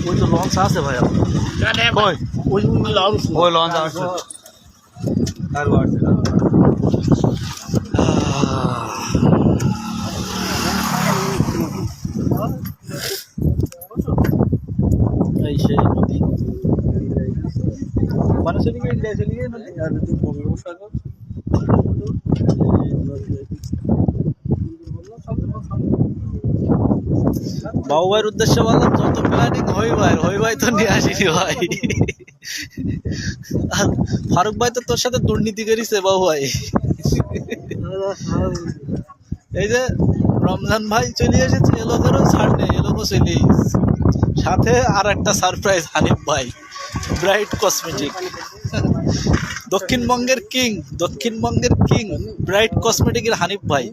ওই তো লঞ্চ আছে ভাই কই ওই লঞ্চ আসছে আর বাড়ছে না এই সেই নদী মানুষের দিকে ইন্ডিয়া চলে গিয়ে নদী আর যদি বঙ্গোপসাগর বাবু ভাইয়ের উদ্দেশ্যে বললাম যত প্ল্যানিং হই ভাই তো নিয়ে আসিনি ভাই আর ফারুক ভাই তো তোর সাথে দুর্নীতি করেছে বাবু ভাই এই যে রমজান ভাই চলে এসেছে এলোকেরও ছাড় নেই এলোকও চলে সাথে আর একটা সারপ্রাইজ হানিফ ভাই ব্রাইট কসমেটিক দক্ষিণবঙ্গের কিং ব্রাইট কসমেটিকের হানিফ ভাই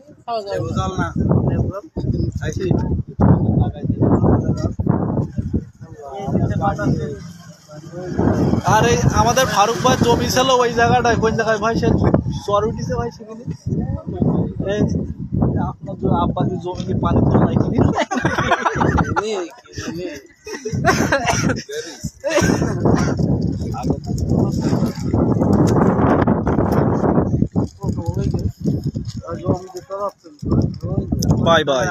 আর এই আমাদের ফারুক ভাই জমি ছিল ওই জায়গাটায় কোন জায়গায় ভাই সে চর উঠিছে ভাই সেখানে এই আপনার আব্বাকে জমি কি পানি তো নাই কিনি বাই বাই।